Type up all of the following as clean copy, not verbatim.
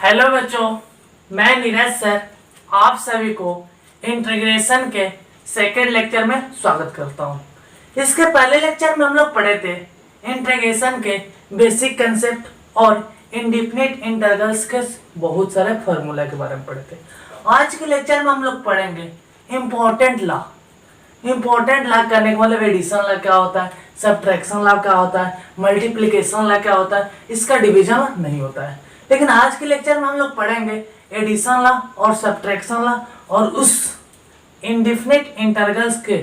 Hello बच्चों, मैं Neeraj sir आप सभी को इंटीग्रेशन के सेकेंड लेक्चर में स्वागत करता हूं। इसके पहले लेक्चर में हम लोग पढ़े थे इंटीग्रेशन के बेसिक कंसेप्ट और इंडेफिनिट इंटीग्रल्स के बहुत सारे फॉर्मूला के बारे में पढ़े थे। आज के लेक्चर में हम लोग पढ़ेंगे इम्पोर्टेंट लॉ। इम्पोर्टेंट लॉ करने के मतलब एडिशन लॉ क्या होता है, सब्ट्रैक्शन लॉ क्या होता है, मल्टीप्लिकेशन लॉ क्या होता है, इसका डिवीजन नहीं होता है। लेकिन आज के लेक्चर में हम लोग पढ़ेंगे एडिशन लॉ और सब्ट्रैक्शन लॉ और उस इंडेफिनिट इंटीग्रल्स के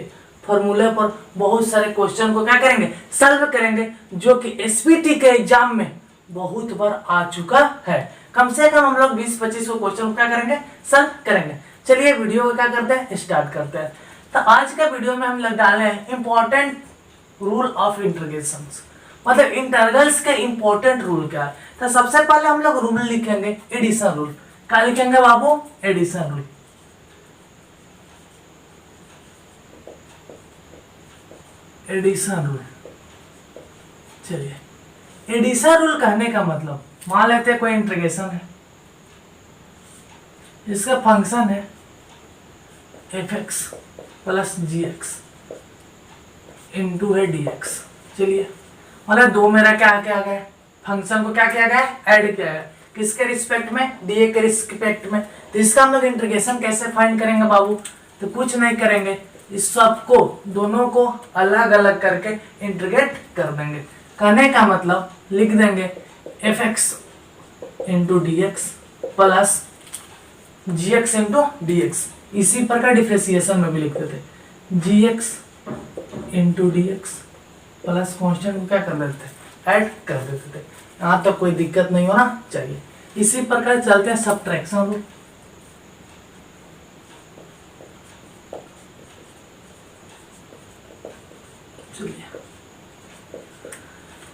फॉर्मूले पर बहुत सारे क्वेश्चन को क्या करेंगे, सॉल्व करेंगे, जो कि एसपीटी के एग्जाम में बहुत बार आ चुका है। कम से कम हम लोग 20-25 क्वेश्चन को क्या करेंगे, सॉल्व करेंगे। चलिए वीडियो को क्या करते हैं, स्टार्ट करते हैं। तो आज का वीडियो में हम लोग डाले हैं इंपॉर्टेंट रूल ऑफ इंटीग्रेशन, मतलब इंटीग्रल्स के इंपॉर्टेंट रूल क्या है। तो सबसे पहले हम लोग रूल लिखेंगे एडिशन रूल। क्या लिखेंगे बाबू, एडिशन रूल। Addition rule. चलिए, एडिशन रूल कहने का मतलब मान लेते हैं कोई इंटीग्रेशन है, इसका फंक्शन है fx प्लस gx इंटू है dx। चलिए, मतलब दो मेरा क्या क्या गया, फंक्शन को क्या किया गया, ऐड किया गया, किसके रिस्पेक्ट में, डी के रिस्पेक्ट में। तो इसका हम लोग इंटीग्रेशन कैसे फाइंड करेंगे बाबू, तो कुछ नहीं करेंगे, इस सबको दोनों को अलग अलग करके इंटीग्रेट कर देंगे। कहने का मतलब लिख देंगे fx into D x plus G X into D X. इसी प्रकार डिफरेंशिएशन में भी लिखते थे G X into D x plus constant को क्या कर देते थे, ऐड कर देते थे। यहाँ तक कोई दिक्कत नहीं होना चाहिए। इसी प्रकार चलते हैं सब्ट्रैक्शन रूल। चलिए,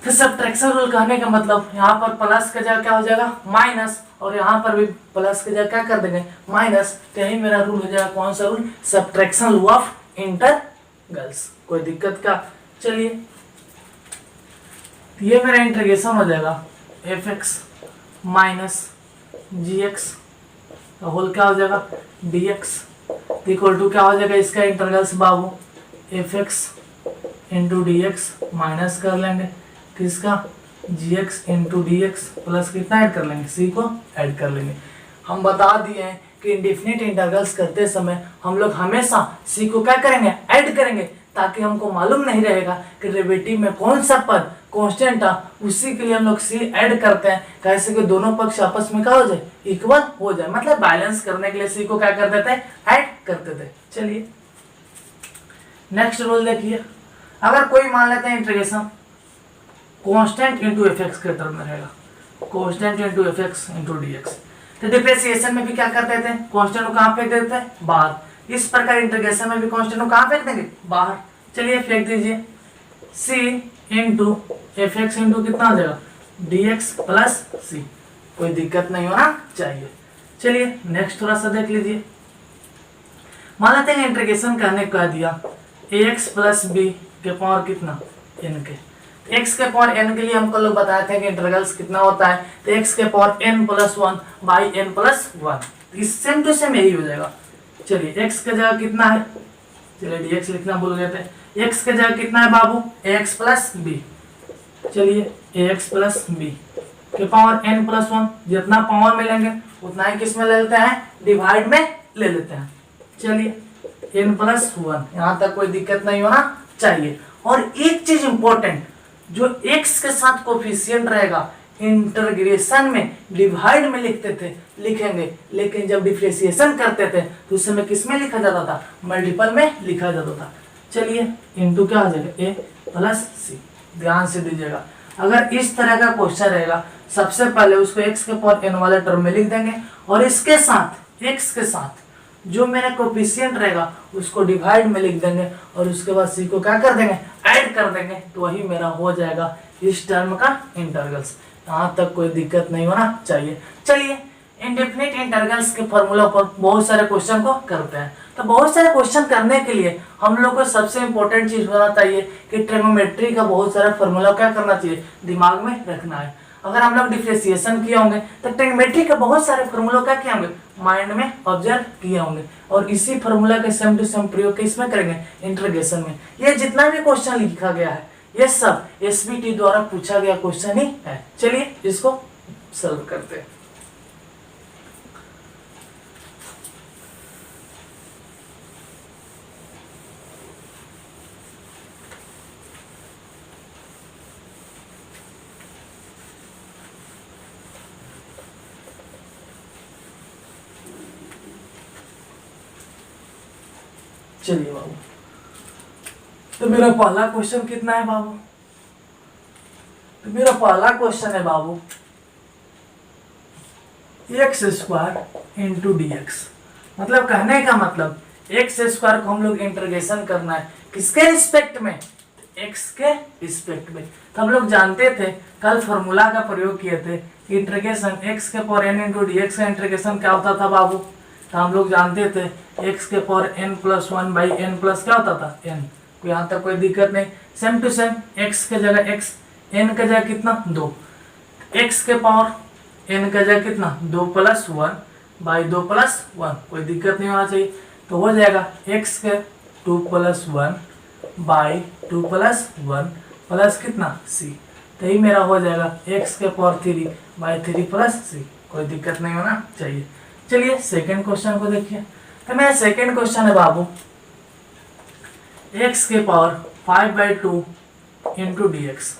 तो सब्ट्रैक्शन रूल कहने का मतलब यहाँ पर प्लस का जगह क्या हो जाएगा, माइनस, और यहाँ पर भी प्लस की जगह क्या कर देंगे, माइनस। तो यही मेरा रूल हो जाएगा, कौन सा rule, subtraction rule of integrals. कोई दिक्कत का। चलिए, ये मेरा इंटीग्रेशन हो जाएगा fx माइनस जी एक्स का होल क्या हो जाएगा dx इक्वल टू क्या हो जाएगा, इसका इंटीग्रल्स बाबू fx into D x minus कर लेंगे किसका, gx into D x plus कितना ऐड कर लेंगे, c को ऐड कर लेंगे। हम बता दिए हैं कि इंडेफिनिट इंटीग्रल्स करते समय हम लोग हमेशा c को क्या करेंगे, ऐड करेंगे, ताकि हमको मालूम नहीं रहेगा कि डेरिवेटिव में कौन सा पद कांस्टेंट था। उसी के लिए हम लोग सी ऐड करते हैं, कैसे कि दोनों पक्ष आपस में क्या हो जाए, इक्वल हो जाए, मतलब बैलेंस करने के लिए सी को क्या कर देते हैं, ऐड करते थे। चलिए नेक्स्ट रूल देखिए, अगर कोई मान लेते हैं इंटीग्रेशन कांस्टेंट इंटू एफएक्स के टर्म में रहेगा, constant into f x into dx, तो डिफरेंशिएशन में भी क्या कर देते हैं, कांस्टेंट को कहाँ फेंक देते हैं, बाहर। इस प्रकार इंटीग्रेशन में भी कांस्टेंट को कहाँ फेंक देंगे, बाहर। चलिए फेंक दीजिए, c into F x into कितना हो जाएगा, डी एक्स प्लस सी। कोई दिक्कत नहीं होना चाहिए। चलिए नेक्स्ट थोड़ा सा देख लीजिए, मान लेते हैं इंटीग्रेशन करने का दिया ax प्लस बी के पावर कितना, n के। x के पावर n के लिए हमको लोग बताए थे कि इंटीग्रल्स कितना होता है, तो x के power n plus 1 by n plus 1, इस सेम टू सेम यही हो जाएगा। चलिए x का जगह कितना है, चलिए dx लिखना भूल गए थे, x के जगह कितना है बाबू, ax प्लस बी। चलिए ax प्लस बी के पावर n प्लस 1, जितना पावर मिलेंगे उतना ही किस में ले लेते हैं, डिवाइड में ले लेते हैं। चलिए n प्लस 1, यहाँ तक कोई दिक्कत नहीं होना चाहिए। और एक चीज इंपॉर्टेंट, जो x के साथ कोफिशिएंट रहेगा इंटीग्रेशन में डिवाइड में लिखेंगे, लेकिन जब डिफरेंशिएशन करते थे तो उस समय किस में लिखा जाता था, मल्टीपल में लिखा जाता था। चलिए इनटू क्या हो जाएगा, a प्लस सी। ध्यान से दीजिएगा, अगर इस तरह का क्वेश्चन रहेगा, सबसे पहले उसको x के पावर n वाले टर्म में लिख देंगे, और इसके साथ x के साथ जो मेरा कोफिशिएंट रहेगा उसको डिवाइड में लिख देंगे, और उसके बाद c को क्या कर देंगे, ऐड कर देंगे, तो वही मेरा हो जाएगा इस टर्म का इंटीग्रल्स। यहाँ तक कोई दिक्कत नहीं होना चाहिए। चलिए इंडेफिनिट इंटीग्रल्स के फॉर्मूला पर बहुत सारे क्वेश्चन को करते हैं। तो बहुत सारे क्वेश्चन करने के लिए हम लोग को सबसे इंपॉर्टेंट चीज होना चाहिए कि ट्रिग्नोमेट्री का बहुत सारा फॉर्मूला क्या करना चाहिए, दिमाग में रखना है। अगर हम लोग डिफ्रेंशिएशन किए होंगे तो ट्रिग्नोमेट्री के बहुत सारे फॉर्मूलों का क्या होंगे माइंड में ऑब्जर्व किए होंगे, और इसी फॉर्मूला के सेम टू सेम प्रयोग किसमें करेंगे इंटीग्रेशन में। ये जितना भी क्वेश्चन लिखा गया है ये सब एसबीटी द्वारा पूछा गया क्वेश्चन ही है। चलिए इसको सॉल्व करते हैं। चलिए बाबू, तो मेरा पहला क्वेश्चन कितना है बाबू, तो मेरा पहला क्वेश्चन है बाबू X square into D X, मतलब कहने का मतलब एक्स स्क्वायर को हम लोग इंटीग्रेशन करना है किसके रिस्पेक्ट में, एक्स के रिस्पेक्ट में। तो हम लोग जानते थे कल फॉर्मूला का प्रयोग किए थे इंटीग्रेशन एक्स के power n into D x का इंटीग्रेशन क्या होता था बाबू, तो हम लोग जानते थे एक्स के power n plus one by n plus क्या होता था एन, तो यहाँ तक कोई दिक्कत नहीं। सेम टू सेम एक्स के जगह एक्स, एन के जगह कितना 2, एक्स के पावर एन के जगह कितना 2 प्लस 1 बाई 2 प्लस 1, कोई दिक्कत नहीं होना चाहिए। तो हो जाएगा एक्स के 2 प्लस 1 बाई 2 प्लस 1 प्लस कितना सी, तो यही मेरा हो जाएगा एक्स के पावर 3 बाई 3 प्लस सी, कोई दिक्कत नहीं होना चाहिए। चलिए सेकंड क्वेश्चन को देखिए। तो मेरा सेकंड क्वेश्चन है बाबू एक्स के पावर 5/2 इंटू डी एक्स,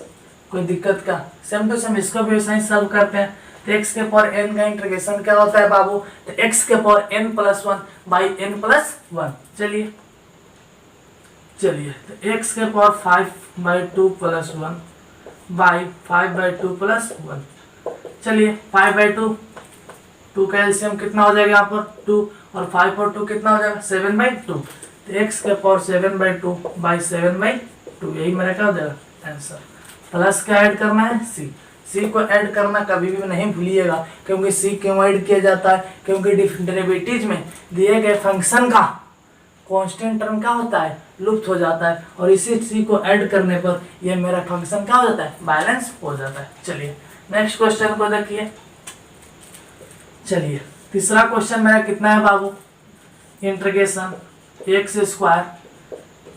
कोई दिक्कत का, सेम टू सेम इसको भी वैसे ही सॉल्व करते हैं। तो एक्स के पावर एन का इंटीग्रेशन क्या होता है बाबू, तो एक्स के power n plus 1 by n plus 1। चलिए तो एक्स के पावर 5/2 प्लस 1 बाई 5/2 प्लस 1। चलिए 5/2, 2 का एलसीएम कितना हो जाएगा यहाँ पर 2, और 5 और 2 कितना हो जाएगा 7/2, तो एक्स के पावर 7/2 बाई 7/2, यही मेरा क्या हो जाएगा आंसर। प्लस क्या ऐड करना है सी, सी को ऐड करना कभी भी नहीं भूलिएगा, क्योंकि सी क्यों ऐड किया जाता है, क्योंकि डेरिवेटिव में दिए गए फंक्शन का कांस्टेंट टर्म क्या होता है लुप्त हो जाता है, और इसी सी को ऐड करने पर यह मेरा फंक्शन क्या हो जाता है बैलेंस हो जाता है। चलिए नेक्स्ट क्वेश्चन को देखिए। चलिए तीसरा क्वेश्चन मेरा कितना है बाबू, integration x square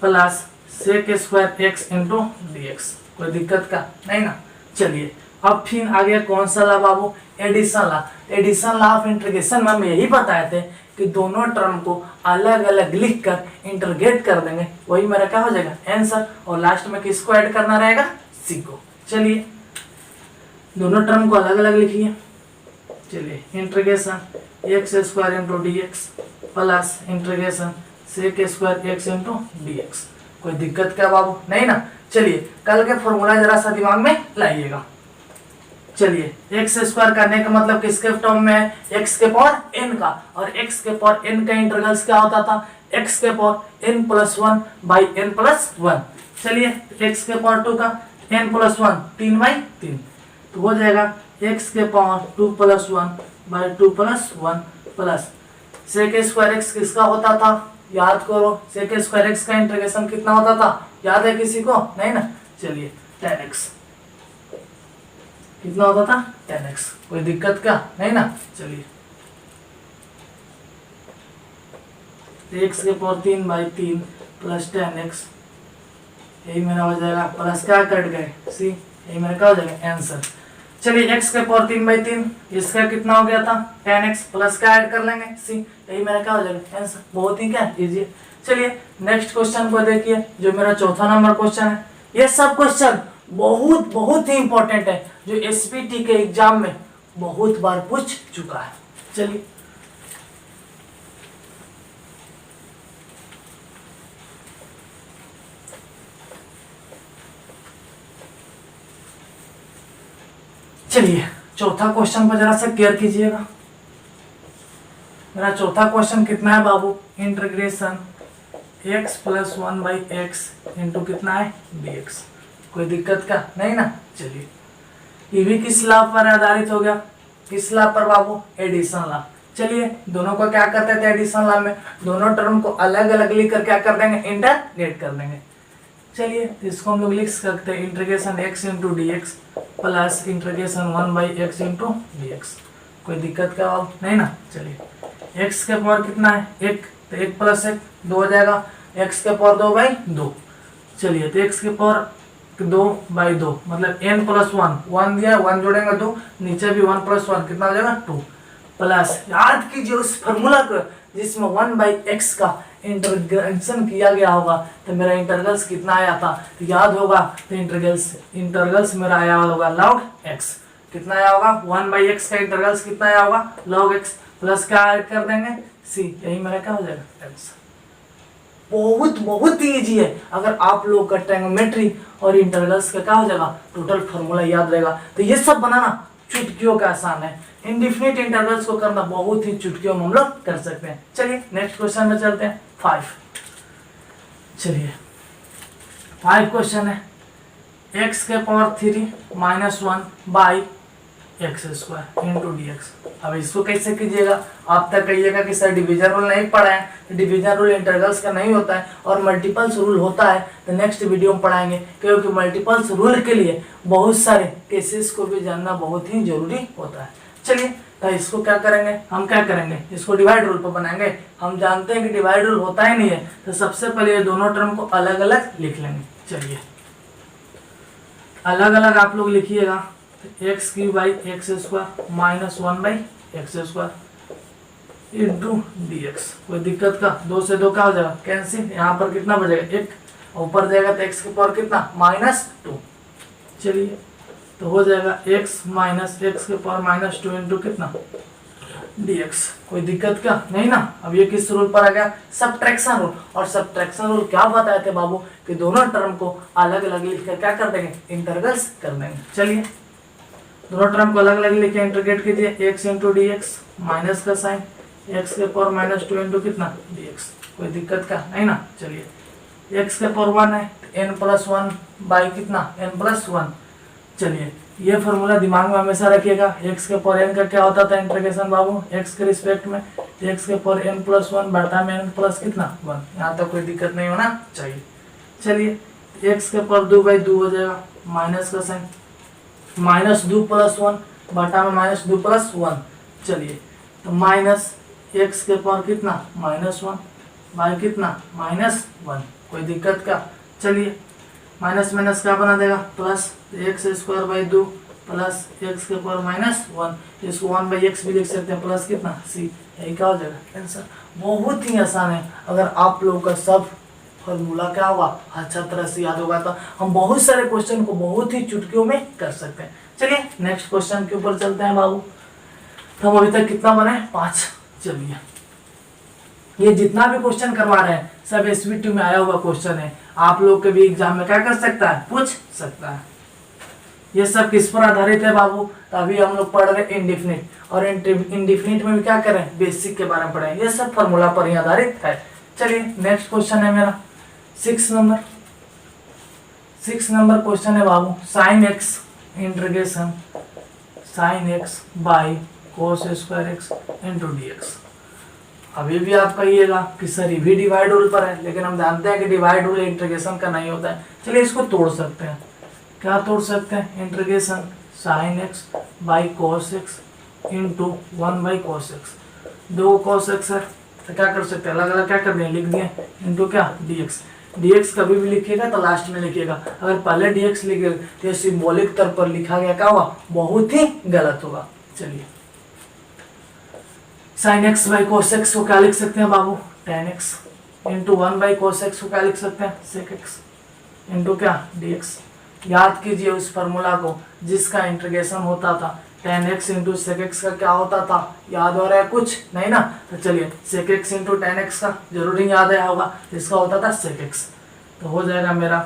plus sec square x into D x, कोई दिक्कत का नहीं ना। चलिए अब फिर आगे कौन सा ला बाबू, addition law. Addition law of integration में हम यही बताए थे कि दोनों टर्म को अलग अलग लिख कर इंटीग्रेट कर देंगे, वही मेरा क्या हो जाएगा आंसर, और लास्ट में किसको ऐड करना रहेगा सी को। चलिए दोनों टर्म को अलग अलग लिखिए। चलिए integration x square into D x plus integration sec square x into D x, कोई दिक्कत क्या बाबू नहीं ना। चलिए कल के फॉर्मूला जरा सा दिमाग में लाइएगा। चलिए एक्स स्क्वायर करने का मतलब किसके टर्म में है, एक्स के पावर एन का, और एक्स के पावर एन का इंटीग्रल्स क्या होता था एक्स के power n plus 1 by n plus 1। चलिए एक्स के पावर 2 का एन प्लस 1 3/3, तो हो जाएगा एक्स के power 2 plus 1 by 2 plus 1 plus sec square x किसका होता था याद करो, सेक स्क्वायर एक्स का इंटीग्रेशन कितना होता था याद है किसी को नहीं ना। चलिए tan x कितना होता था tan x, कोई दिक्कत क्या नहीं ना। चलिए x के पावर 3/3 प्लस tan x, यही मेरा हो जाएगा, प्लस क्या कट गए सी, यही मेरा क्या हो जाएगा आंसर। चलिए x के पावर 3/3, इसका कितना हो गया था tan x, प्लस क्या ऐड कर लेंगे सी, यही मेरा क्या हो जाएगा आंसर। बहुत ही क्या इजी। चलिए नेक्स्ट क्वेश्चन को देखिए जो मेरा चौथा नंबर क्वेश्चन है। ये सब क्वेश्चन बहुत ही इंपॉर्टेंट है, जो एसपीटी के एग्जाम में बहुत बार पूछ चुका है। चलिए चौथा क्वेश्चन पर जरा सा केयर कीजिएगा। मेरा चौथा क्वेश्चन कितना है बाबू, integration x plus 1 by X into कितना है dx, कोई दिक्कत का नहीं ना। चलिए ये भी किस लॉ पर आधारित हो गया, किस लॉ पर बाबू एडिशन लॉ। चलिए दोनों को क्या करते थे एडिशन लॉ में, दोनों टर्म को अलग अलग लिख कर क्या कर देंगे इंटीग्रेट कर देंगे। चलिए इसको हम लोग लिख सकते हैं integration x into D x plus integration 1/x into D x. कोई दिक्कत का नहीं ना। चलिए x के पावर कितना है 1, तो 1 प्लस 1 2 हो जाएगा, x के पावर 2/2। चलिए तो x के पावर 2/2 मतलब n प्लस 1 दिया, 1 जोड़ेंगे 2, नीचे भी 1 प्लस 1 कितना हो जाएगा 2, प्लस याद कीजिए उस फॉर्मूला को जिसमें 1/x का इंटीग्रेशन किया गया होगा तो मेरा इंटीग्रल्स कितना आया था, तो याद होगा तो इंटीग्रल्स मेरा आया होगा log x। कितना आया होगा 1/x का इंटीग्रल्स कितना आया होगा log x, प्लस क्या ऐड कर देंगे c, यही मेरा क्या हो जाएगा आंसर। बहुत ही इजी है। अगर आप लोग का ट्रिग्नोमेट्री और इंटीग्रल्स का क्या हो जाएगा टोटल फॉर्मूला याद रहेगा तो ये सब बनाना चुटकियों का आसान है। इंडेफिनिट इंटरवल्स को करना बहुत ही चुटकियों में हम लोग कर सकते हैं। चलिए नेक्स्ट क्वेश्चन में चलते हैं 5। चलिए 5 क्वेश्चन है x के power 3 - 1 x square into D x. अब इसको कैसे कीजिएगा, आप तक कहिएगा कि सर डिवीजन रूल नहीं पढ़ा है, तो डिवीजन रूल इंटीग्रल्स का नहीं होता है और मल्टीपल्स रूल होता है, तो नेक्स्ट वीडियो में पढ़ाएंगे, क्योंकि मल्टीपल्स रूल के लिए बहुत सारे केसेस को भी जानना बहुत ही जरूरी होता है। चलिए तो इसको क्या करेंगे, हम क्या करेंगे, इसको डिवाइड रूल पर बनाएंगे। हम जानते हैं कि डिवाइड रूल होता ही नहीं है, तो सबसे पहले ये दोनों टर्म को अलग अलग लिख लेंगे। चलिए अलग अलग आप लोग लिखिएगा, x³ square minus 1/x square into D x. कोई दिक्कत का, 2 से 2 क्या हो जाएगा कैंसिल, यहाँ पर कितना बचेगा 1, ऊपर जाएगा तो x के पावर कितना -2। चलिए तो हो जाएगा x माइनस x के पावर -2 इंटू कितना dx। कोई दिक्कत क्या नहीं ना। अब ये किस रूल पर आ गया, सब्ट्रैक्शन रूल। और सब्ट्रैक्शन रूल क्या बताए थे बाबू कि दोनों टर्म को अलग अलग लिखकर क्या कर देंगे, इंटीग्रल्स कर देंगे। चलिए दोनों टर्म को अलग अलग लिखे इंटीग्रेट कीजिए, x into D x minus का साइन x के पावर -2 इंटू कितना dx। कोई दिक्कत का नहीं ना। चलिए x के पावर 1 है, n प्लस 1 बाई कितना n+1। चलिए ये फॉर्मूला दिमाग में हमेशा रखिएगा, x के पावर n का क्या होता था इंटीग्रेशन बाबू x के रिस्पेक्ट में, x के पावर n+1 बटा में n प्लस कितना 1। यहाँ तक कोई दिक्कत नहीं होना चाहिए। चलिए x के पावर 2/2 हो जाएगा, माइनस का साइन -2 + 1 बटा में -2 + 1। चलिए तो माइनस x के पावर कितना -1 बाई कितना -1। कोई दिक्कत का। चलिए माइनस माइनस क्या बना देगा प्लस, x² 2 प्लस x के पावर -1, इसको 1/x भी लिख सकते हैं, प्लस कितना c। यही क्या हो जाएगा आंसर। बहुत ही आसान है। अगर आप लोगों का सब फॉर्मूला क्या हुआ अच्छा तरह से याद होगा तो हम बहुत सारे क्वेश्चन को बहुत ही चुटकियों में कर सकते हैं। चलिए नेक्स्ट क्वेश्चन के ऊपर चलते हैं बाबू। तो हम अभी तक कितना बने 5। चलिए ये जितना भी क्वेश्चन करवा रहे हैं सब SB2 में आया हुआ क्वेश्चन है, आप लोग के भी एग्जाम में क्या कर सकता है, पूछ सकता है। ये सब किस पर आधारित है बाबू, तो अभी हम लोग पढ़ रहे हैं इंडेफिनिट, और इंडेफिनिट में भी क्या करें, बेसिक के बारे में पढ़े, ये सब फॉर्मूला पर ही आधारित है। चलिए नेक्स्ट क्वेश्चन है मेरा 6 नंबर क्वेश्चन है बाबू, sin x integration sin x by cos² x into dx। अभी भी आप कहिएगा कि सर ये भी डिवाइड रूल पर है, लेकिन हम जानते हैं कि डिवाइड रूल इंटीग्रेशन का नहीं होता है। चलिए इसको तोड़ सकते हैं, क्या तोड़ सकते हैं, integration sin x by cos x into 1/cos x। 2 cos x है तो क्या कर सकते हैं, अलग अलग क्या कर दिए लिख दिए, इंटू क्या dx। dx कभी भी लिखिएगा तो लास्ट में लिखिएगा, अगर पहले dx लिखे तो सिंबॉलिक तौर पर लिखा गया क्या हुआ, बहुत ही गलत होगा। चलिए sin x by cos x को क्या लिख सकते हैं बाबू, tan x into 1/cos x को क्या लिख सकते हैं, sec x इंटू क्या dx। याद कीजिए उस फार्मूला को जिसका इंटीग्रेशन होता था tan x into sec x का क्या होता था, याद हो रहा है कुछ नहीं ना। तो चलिए sec x into tan x का जरूरी याद आया होगा, इसका होता था sec x। तो हो जाएगा मेरा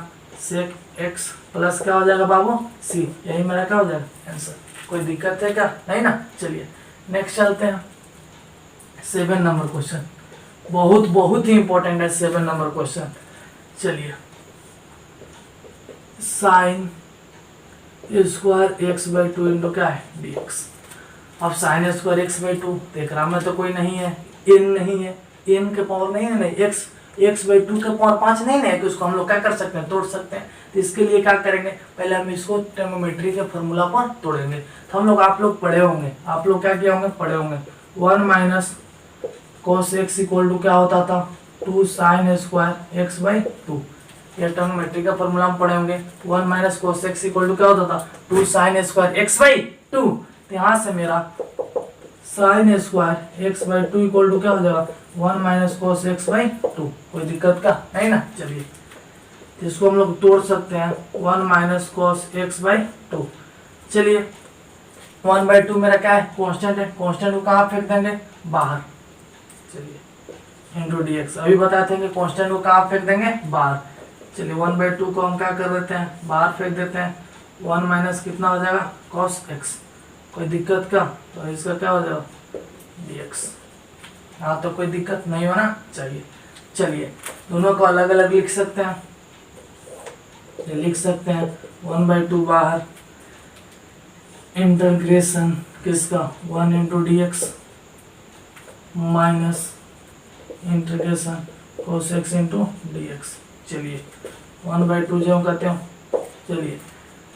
sec x प्लस क्या हो जाएगा बाबू c। यही मेरा क्या हो जाएगा आंसर। कोई दिक्कत है क्या नहीं ना। चलिए नेक्स्ट चलते हैं 7 नंबर क्वेश्चन, बहुत ही इंपॉर्टेंट है 7 नंबर क्वेश्चन। चलिए sin स्क्वायर x/2 इंटू क्या है dx। अब sin स्क्वायर x/2 देख रहा मैं तो कोई नहीं है, n नहीं है, n के पावर नहीं है, नहीं x x/2 के पावर 5 नहीं है कि उसको हम लोग क्या कर सकते हैं, तोड़ सकते हैं। तो इसके लिए क्या करेंगे, पहले हम इसको ट्रिग्नोमेट्री के फॉर्मूला पर तोड़ेंगे। तो हम लोग, आप लोग पढ़े होंगे, आप लोग क्या किया होंगे, पढ़े होंगे 1 minus cos x equal to क्या होता था, 2 sin स्क्वायर x/2। ये ट्रिग्नोमेट्री का फॉर्मूला हम पढ़े होंगे। 1 minus cos x equal to क्या होता था, 2 sin स्क्वायर x/2। तो यहाँ से मेरा sin square x/2 equal to क्या हो जाएगा, 1 माइनस cos x/2। कोई दिक्कत का नहीं ना। चलिए इसको हम लोग तोड़ सकते हैं, 1 माइनस cos x/2। चलिए 1/2 मेरा क्या है, कांस्टेंट है, कांस्टेंट को कहाँ फेंक देंगे, बाहर। चलिए इंटू dx, अभी बताए थे कि कांस्टेंट को कहाँ फेंक देंगे, बाहर। चलिए 1/2 को हम क्या कर देते हैं, बाहर फेंक देते हैं। 1 माइनस कितना हो जाएगा, cos x। कोई दिक्कत का, तो इसका क्या हो जाएगा, dx। हाँ तो कोई दिक्कत नहीं होना चाहिए। चलिए दोनों को अलग अलग लिख सकते हैं, ये लिख सकते हैं 1/2 बाहर, इंटीग्रेशन किसका, 1 into dx minus integration cos x into dx। चलिए 1/2 जो कहते हो। चलिए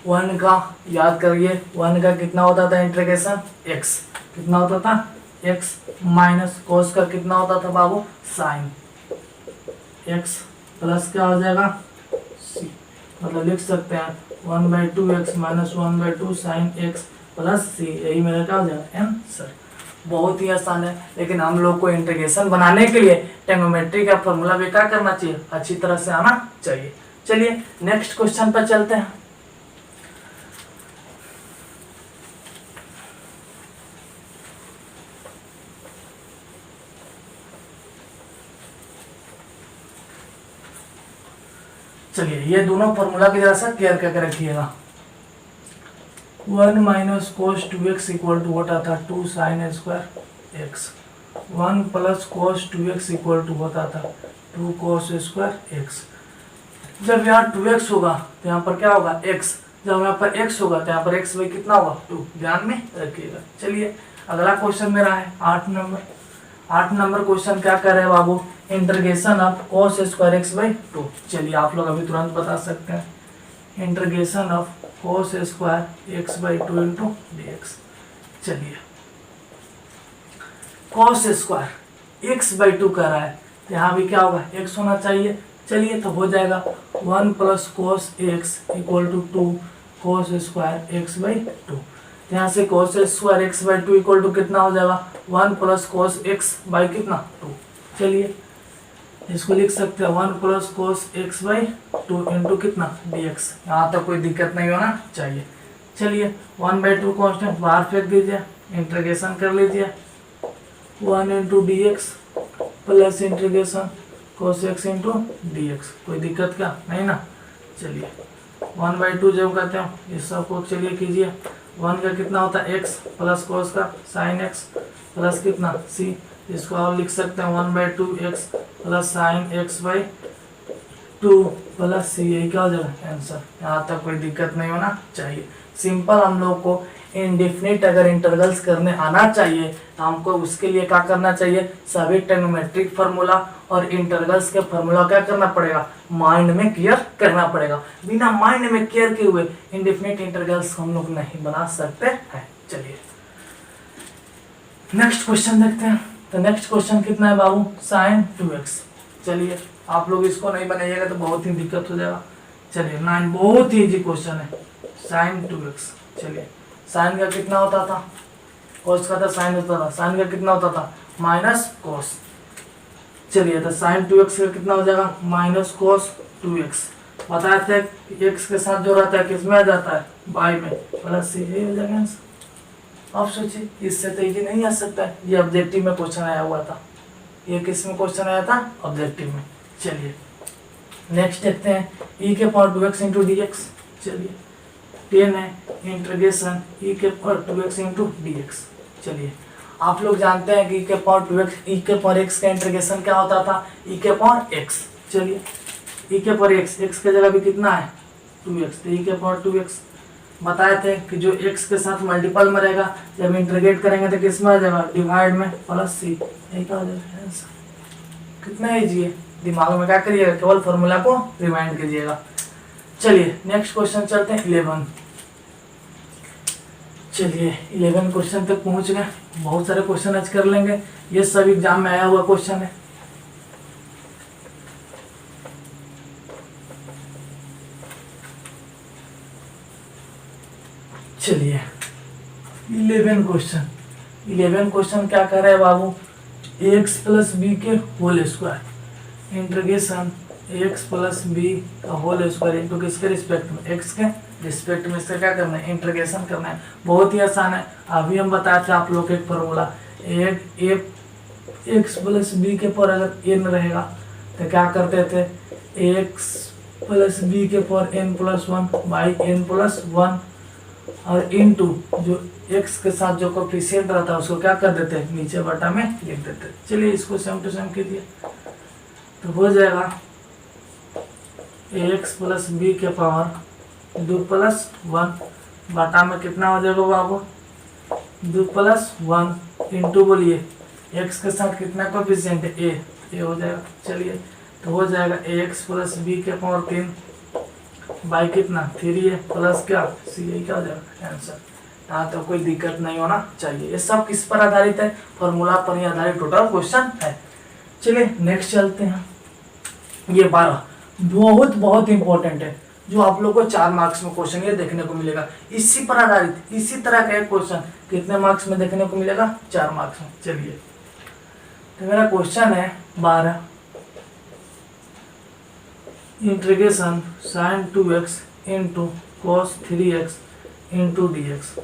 1 का याद करिए, 1 का कितना होता था इंटीग्रेशन, x कितना होता था, x माइनस cos का कितना होता था बाबू, sin x प्लस क्या हो जाएगा, c। मतलब लिख सकते हैं 1/2 x minus 1/2 sin x plus c। यही मेरा क्या हो जाएगा, आंसर। बहुत ही आसान है, लेकिन हम लोग को इंटीग्रेशन बनाने के लिए ट्रिग्नोमेट्री का फॉर्मूला भी क्या करना चाहिए, अच्छी तरह से आना चाहिए। चलिए नेक्स्ट क्वेश्चन पर चलते हैं। चलिए ये दोनों फॉर्मूला की जरा सा क्लियर करके रखिएगा। 1 minus cos 2x equal to होता था 2 sin square x। 1 plus cos 2x equal to होता था 2 cos स्क्वायर x। जब यहाँ 2x होगा तो यहाँ पर क्या होगा, x। जब यहाँ पर x होगा तो यहाँ पर x भाई कितना होगा, 2। ध्यान में रखिएगा। चलिए अगला क्वेश्चन मेरा है 8 नंबर। 8 नंबर क्वेश्चन क्या कर रहे हैं बाबू, integration of cos square x/2। चलिए आप लोग अभी तुरंत बता सकते हैं, integration of cos square x/2 into dx। चलिए cos स्क्वायर x/2 कर रहा है, यहाँ भी क्या होगा, x होना चाहिए। चलिए तो हो जाएगा 1 plus cos x equal to 2 cos square x/2। यहाँ से cos square x/2 equal to कितना हो जाएगा, 1 प्लस cos x बाई कितना, 2। चलिए इसको लिख सकते हैं 1 प्लस cos x/2 इंटू कितना, dx। यहाँ तक कोई दिक्कत नहीं होना चाहिए। चलिए 1/2 कांस्टेंट बाहर फेंक दीजिए, इंटीग्रेशन कर लीजिए 1 into dx plus integration cos x into dx। कोई दिक्कत क्या नहीं ना। चलिए 1/2 जो कहते हैं इस सब को चलिए कीजिए। 1 का कितना होता है, x प्लस cos का sin x प्लस कितना, c। इसको आप लिख सकते हैं 1/2 x plus sign x/2 plus c। यही क्या हो जाएगा, आंसर। यहाँ तक कोई दिक्कत नहीं होना चाहिए। सिंपल हम लोग को इनडेफिनिट अगर इंटरवल्स करने आना चाहिए तो हमको उसके लिए क्या करना चाहिए, सभी ट्रिग्नोमेट्रिक फार्मूला और इंटरवल्स के फार्मूला क्या करना पड़ेगा, माइंड में क्लियर करना पड़ेगा। बिना माइंड में क्लियर किए हुए इनडेफिनिट इंटरवल्स हम लोग नहीं बना सकते हैं। चलिए नेक्स्ट क्वेश्चन देखते हैं। तो नेक्स्ट क्वेश्चन कितना है बाबू, sin 2x। चलिए आप लोग इसको नहीं बनाइएगा तो बहुत ही दिक्कत हो जाएगा। चलिए 9, बहुत ही इजी क्वेश्चन है, sin 2x। चलिए sin का कितना होता था, cos का था sin होता था, sin का कितना होता था माइनस cos। चलिए तो sin 2x का कितना हो जाएगा, माइनस cos 2x। बताए थे x के साथ जो रहता है किस में आ जाता है, y में, प्लस c। यही हो जाएगा आंसर। अब सोचिए इससे तो ये नहीं आ सकता है, ये ऑब्जेक्टिव में क्वेश्चन आया हुआ था। ये किस में क्वेश्चन आया था, ऑब्जेक्टिव में। चलिए नेक्स्ट देखते हैं, e के पावर 2x इंटू dx। चलिए 10 है इंटीग्रेशन e के पावर 2x इंटू dx। चलिए आप लोग जानते हैं कि e के पावर 2x, e के पावर x का इंटीग्रेशन क्या होता था, e के पावर x। चलिए e के पावर x, x की जगह भी कितना है 2x, तो e के पावर 2x। बताए थे कि जो x के साथ मल्टीपल में रहेगा जब इंटीग्रेट करेंगे तो किस में आ जाएगा, डिवाइड में, प्लस c। यही क्या हो जाएगा आंसर। कितना इजी है, दिमाग में क्या करिएगा, केवल फॉर्मूला को रिमाइंड कीजिएगा। चलिए नेक्स्ट क्वेश्चन चलते हैं 11। चलिए 11 क्वेश्चन तक पहुंच गए। बहुत सारे क्वेश्चन आज कर लेंगे, ये सब एग्जाम में आया हुआ क्वेश्चन है। चलिए 11 क्वेश्चन क्या कर रहा है बाबू, एक्स प्लस बी के whole square integration x plus b का होल स्क्वायर इंटू किसके रिस्पेक्ट में, एक्स के रिस्पेक्ट में इसका क्या करना है, इंटीग्रेशन करना है। बहुत ही आसान है, अभी हम बताए थे आप लोग एक फॉर्मूला, एक्स प्लस बी के पर अगर एन रहेगा तो क्या करते थे, एक्स प्लस बी के पर n plus one by n plus one, और इनटू जो x के साथ जो कोफिशिएंट रहता है उसको क्या कर देते हैं, नीचे बटा में लिख देते हैं। चलिए इसको सेम टू सेम कीजिए, तो हो जाएगा x प्लस बी के पावर 2 प्लस 1 बटा में कितना हो जाएगा बाबू, 2 प्लस 1 इंटू बोलिए x के साथ कितना कोफिशिएंट है, a हो जाएगा। चलिए तो हो जाएगा x प्लस बी के पावर 3 बाई कितना 3 है प्लस क्या सी, यही क्या हो जाएगा आंसर। यहाँ तो कोई दिक्कत नहीं होना चाहिए। ये सब किस पर आधारित है, फॉर्मूला पर ही आधारित टोटल क्वेश्चन है। चलिए नेक्स्ट चलते हैं। ये 12 बहुत बहुत इंपॉर्टेंट है, जो आप लोग को 4 मार्क्स में क्वेश्चन ये देखने को मिलेगा। इसी पर आधारित इसी तरह का एक क्वेश्चन कितने मार्क्स में देखने को मिलेगा, 4 मार्क्स में। चलिए तो मेरा क्वेश्चन है 12 integration sine 2x into cos 3x into dx।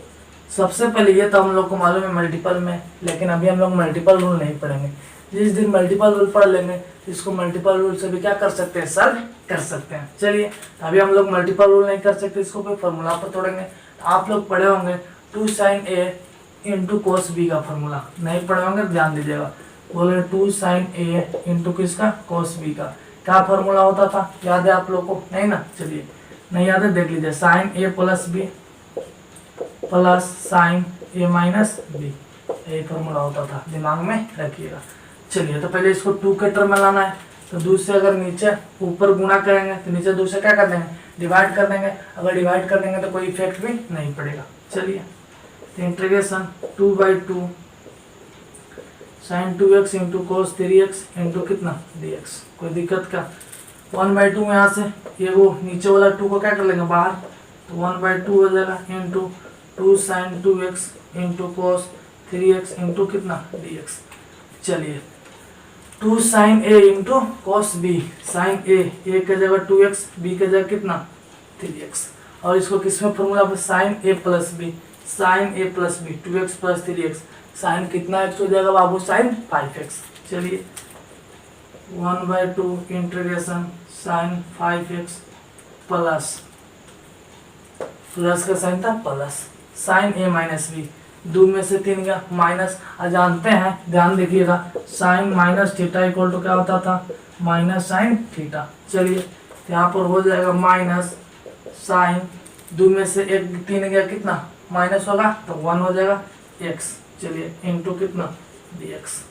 सबसे पहले ये तो हम लोग को मालूम है मल्टीपल में, लेकिन अभी हम लोग मल्टीपल रूल नहीं पढ़ेंगे। जिस दिन मल्टीपल रूल पढ़ लेंगे इसको मल्टीपल रूल से भी क्या कर सकते हैं, सॉल्व कर सकते हैं। चलिए अभी हम लोग मल्टीपल रूल नहीं कर सकते, इसको कोई फॉर्मूला पर तोड़ेंगे। आप लोग पढ़े होंगे 2 sin a into cos b का फॉर्मूला, नहीं पढ़े होंगे ध्यान दीजिएगा। बोले 2 sin a इंटू किसका, कॉस बी का क्या फॉर्मूला होता था, याद है आप लोग को, नहीं ना। चलिए नहीं याद है देख लीजिए, साइन ए प्लस बी प्लस साइन ए माइनस बी, यही फॉर्मूला होता था, दिमाग में रखिएगा। चलिए तो पहले इसको 2 के टर्म में लाना है, तो 2 से अगर नीचे ऊपर गुणा करेंगे तो नीचे 2 से क्या कर देंगे, डिवाइड कर देंगे। अगर डिवाइड कर देंगे तो कोई इफेक्ट भी नहीं पड़ेगा। चलिए तो integration 2/2 sine 2x into cos 3x into कितना dx, कोई दिक्कत का। 1/2 में यहाँ से ये वो नीचे वाला 2 को क्या कर लेंगे बाहर, तो 1/2 हो जाएगा into 2 sine 2x into cos 3x into कितना dx। चलिए 2 sine a into cos b, sine a के जगह 2x, b के जगह कितना 3x, और इसको किसमें फॉर्मूला पर sine a plus b, sine a plus b 2x plus 3x, sine कितना x हो जाएगा बाबू, साइन 5x। चलिए 1/2 इंटीग्रेशन साइन 5x प्लस का साइन था plus sine a minus b, 2 में से 3 गया माइनस, जानते हैं ध्यान देखिएगा sine minus theta equal to क्या होता था, माइनस साइन थीटा। चलिए यहाँ पर हो जाएगा माइनस साइन, 2 में से 3 गया कितना माइनस होगा, तो 1 हो जाएगा x। चलिए इंटू कितना dx।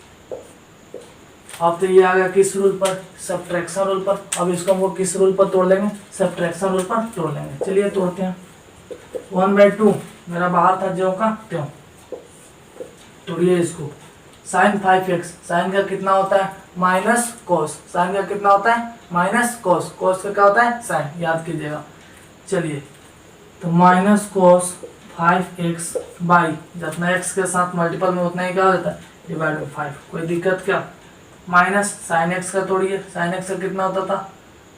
अब तो ये आ गया किस रूल पर, सब्ट्रैक्शन रूल पर। अब इसको हम लोग किस रूल पर तोड़ लेंगे, सब्ट्रैक्शन रूल पर तोड़ लेंगे। चलिए तोड़ते हैं। 1/2 मेरा बाहर था ज्यों का त्यों, तोड़िए इसको। साइन 5x, साइन का कितना होता है माइनस कोस, साइन का कितना होता है माइनस कोस, कोस का क्या होता है साइन, याद कीजिएगा। चलिए तो माइनस कोस 5x बाई जितना x के साथ मल्टीपल में उतना ही क्या हो जाता है डिवाइड बाई 5, कोई दिक्कत क्या। माइनस साइन x का तोड़िए, साइन x का कितना होता था,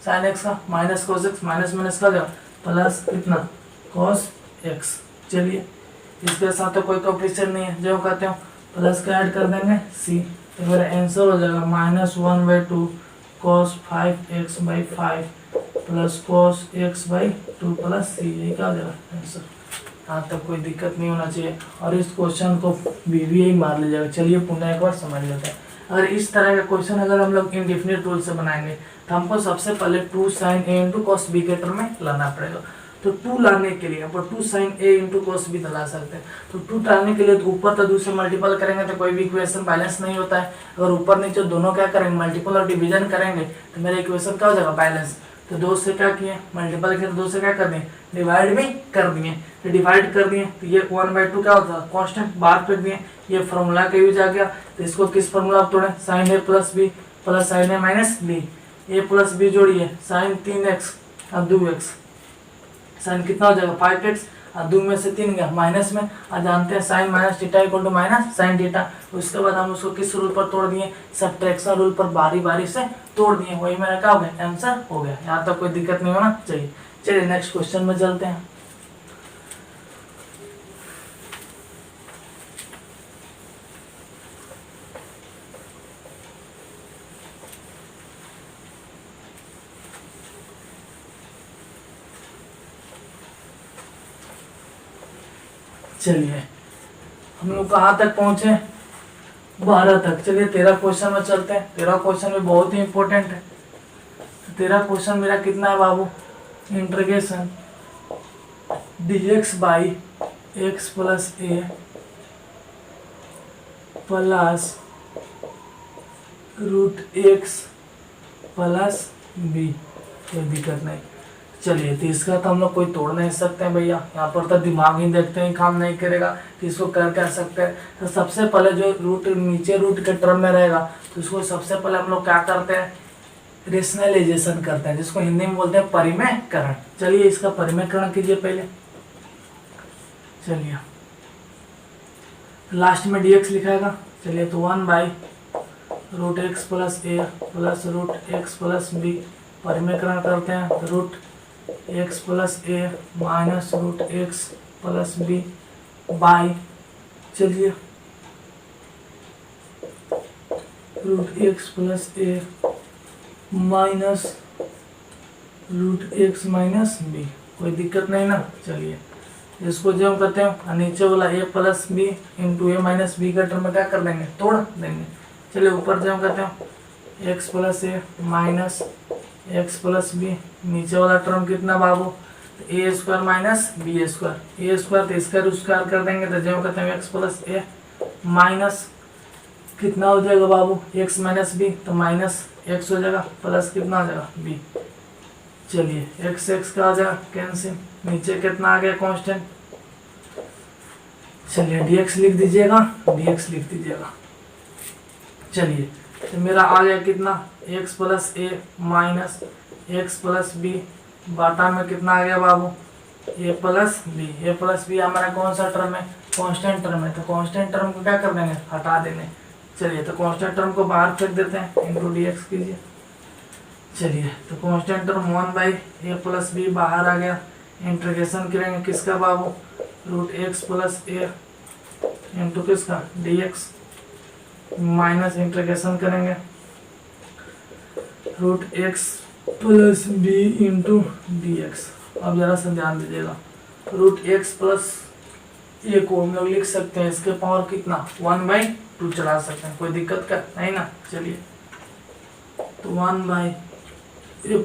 साइन x का minus cos x, minus minus का जाओ प्लस कितना कोस x। चलिए इसके साथ तो कोई कोएफिशिएंट नहीं है, जो कहते हो प्लस का ऐड कर देंगे c, तो मेरा आंसर हो जाएगा -1/2 cos 5x by 5 plus cos x by 2 plus c, यही क्या हो जाएगा आंसर। यहाँ तक कोई दिक्कत नहीं होना चाहिए, और इस क्वेश्चन को भी मार लीजिएगा। चलिए पुनः एक बार समझ लेते हैं। अगर इस तरह का क्वेश्चन अगर हम लोग इंडेफिनिट रूल से बनाएंगे तो हमको सबसे पहले 2 sin a into cos b के टर्म में लाना पड़ेगा। तो 2 लाने के लिए पर 2 sin a इंटू कोस भी ला सकते हैं। तो 2 लाने के लिए तो ऊपर तो 2 से मल्टीपल करेंगे तो कोई भी इक्वेशन बैलेंस नहीं होता है। अगर ऊपर नीचे दोनों क्या करेंगे मल्टीपल और डिवीजन करेंगे तो मेरा इक्वेशन क्या हो जाएगा बैलेंस। तो 2 से क्या किए मल्टीपल किए, 2 से क्या कर दिए डिवाइड भी कर दिए। तो डिवाइड कर दिए तो ये 1/2 क्या होता है कांस्टेंट बाहर फेंक दिए, ये फॉर्मूला का यूज आ गया। तो इसको किस फॉर्मूला आप तोड़े sin a plus b plus sin a minus b, a plus b जोड़िए sin 3x और 2x, साइन कितना हो जाएगा 5x और 2 में से 3 गया माइनस में, और जानते हैं sine minus theta equal to minus sine theta. उसके बाद हम उसको किस रूल पर तोड़ दिए सब्ट्रैक्शन रूल पर बारी बारी से तोड़ दिए, वही मेरा क्या हो गया आंसर हो गया। यहाँ तक कोई दिक्कत नहीं होना चाहिए। चलिए नेक्स्ट क्वेश्चन में चलते हैं। चलिए हम लोग कहाँ तक पहुंचे 12 तक। चलिए 13 क्वेश्चन में चलते हैं। 13 क्वेश्चन भी बहुत ही इंपॉर्टेंट है। 13 क्वेश्चन मेरा कितना है बाबू integration dx by x plus A plus root x plus B, कोई दिक्कत नहीं। चलिए तो इसका तो हम लोग कोई तोड़ नहीं सकते हैं भैया, यहाँ पर तो दिमाग ही देखते हैं काम नहीं करेगा तो इसको कर सकते हैं। तो सबसे पहले जो रूट नीचे रूट के टर्म में रहेगा तो उसको सबसे पहले हम लोग क्या करते हैं रेशनलाइजेशन करते हैं, जिसको हिंदी में बोलते हैं परिमेयकरण। चलिए इसका परिमेयकरण कीजिए पहले। चलिए लास्ट में dx लिखाएगा। चलिए तो 1/√x plus A plus root x plus B परिमेयकरण करते हैं तो root x plus A minus root x plus B by, चलिए रूट एक्स प्लस ए minus root X minus B, कोई दिक्कत नहीं ना। चलिए इसको जो हम करते हैं नीचे वाला ए plus b into a minus B का टर्म क्या कर देंगे तोड़ देंगे। चलिए ऊपर जो हम करते हैं एक्स प्लस ए माइनस एक्स प्लस बी, नीचे वाला टर्म कितना बाबू ए स्क्वायर माइनस बी स्क्वायर, ए स्क्वायर तो स्क्वायर स्क्वायर कर देंगे तो जो कहते हैं एक्स प्लस ए माइनस कितना हो जाएगा बाबू एक्स माइनस बी, तो माइनस एक्स हो जाएगा प्लस कितना हो जाएगा बी। चलिए एक्स एक्स का हो जाएगा कैंसिल, नीचे कितना आ गया कांस्टेंट। चलिए dx लिख दीजिएगा, dx लिख दीजिएगा। चलिए तो मेरा आ गया कितना x प्लस ए माइनस एक्स प्लस बी बाटा में कितना आ गया बाबू a plus b. A plus b हमारा कौन सा टर्म है कांस्टेंट टर्म है, तो कांस्टेंट टर्म को क्या कर देंगे हटा देंगे। चलिए तो कांस्टेंट टर्म को बाहर फेंक देते हैं इंटू dx कीजिए। चलिए तो constant term 1/a plus B बाहर आ गया। इंटीग्रेशन करेंगे किसका बाबू root x plus a into किसका dx माइनस इंटीग्रेशन करेंगे root x plus b into dx। अब जरा सा ध्यान दीजिएगा रूट एक्स प्लस ए को हम लोग लिख सकते हैं इसके पावर कितना 1/2 चला सकते हैं, कोई दिक्कत का नहीं ना। चलिए तो 1/a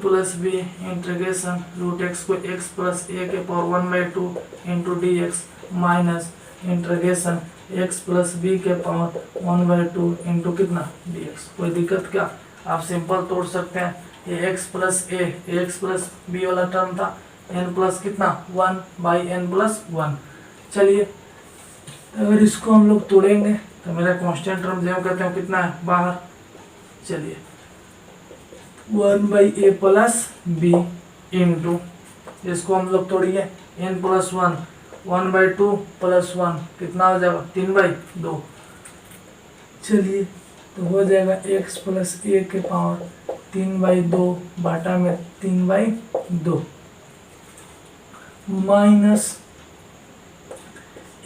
plus b integration root x को एक्स प्लस ए के power 1/2 into dx minus integration x plus b के पावर 1/2 इंटू कितना dx, कोई दिक्कत क्या। आप सिंपल तोड़ सकते हैं ये एक्स प्लस ए एक्स प्लस बी वाला टर्म था n प्लस कितना 1/n प्लस 1। चलिए अगर इसको हम लोग तोड़ेंगे तो मेरा कांस्टेंट टर्म जो कहते हैं कितना है बाहर। चलिए 1/a प्लस बी इंटू इसको हम लोग तोड़िए n प्लस 1 1/2 प्लस 1 कितना हो जाएगा 3/2। चलिए तो हो जाएगा x प्लस ए के पावर 3/2 बाटा में 3/2 माइनस